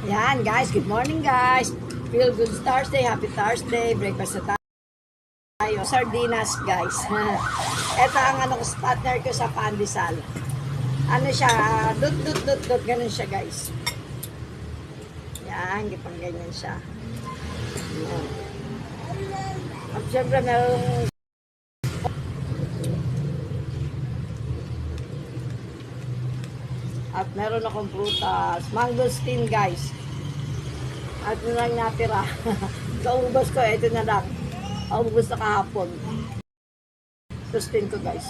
Yan guys, good morning guys. Feel good Thursday, happy Thursday. Breakfast na tayo. Sardinas guys. Ito ang partner ko sa pandesal. Ano siya, dot, ganun siya guys. Yan, gipang ganyan siya. Yan. At syempre merong at meron akong prutas. Mangosteen guys. At yun lang natira. Kaubos ko, ito na lang. Kaubos na kahapon. Sustain ko guys.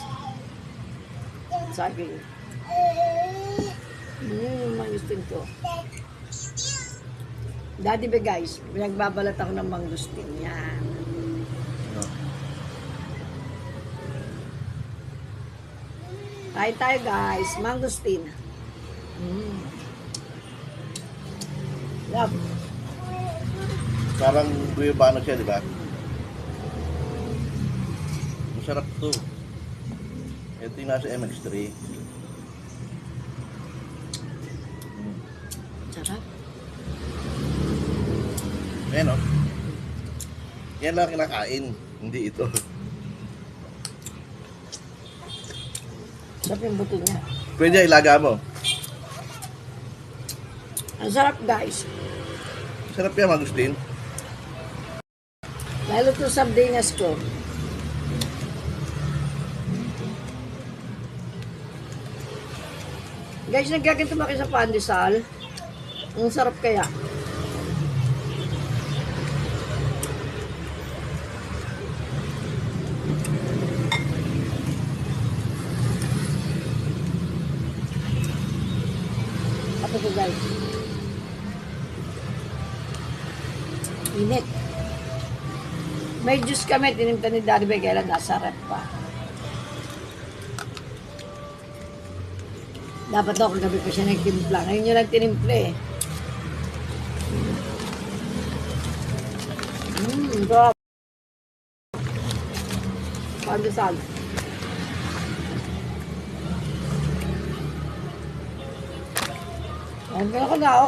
Saging. Mangosteen ko. Daddy ba guys, pinagbabalat ako ng mangosteen. Yan. Kain tayo guys, mangosteen. Love. Parang guyabano siya, di ba? Masarap to. Ito yung nasa MX3. Sarap. Ayan o. Yan lang kinakain. Hindi ito. Sarap yung buto niya. Pwede ilaga mo. Ang sarap guys. Sarap yan, Agustin. Lalo to sardinas ko. Guys, nagkaganto ba kayo sa pandesal? Ang sarap kaya. Apa to guys? Init. May juice kami, tinimta ni Daddy Bay, kailan nasa rep pa. Dapat daw kagabi pa siya nagtimpla. Ngayon nyo lang tinimpla eh. Sarap. Pandesal.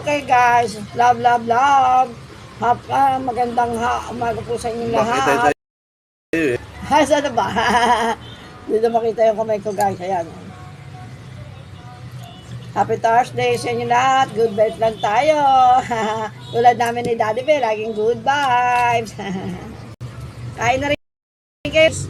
Okay guys. Love, love, love. Magandang umaga po sa inyong lahat. Saan ba? Dito makita yung kamay ko guys. Ayan. Happy Thursday sa inyo lahat. Good vibes lang tayo. Tulad namin ni Daddy Bell. Laging good vibes. Kain na rin guys.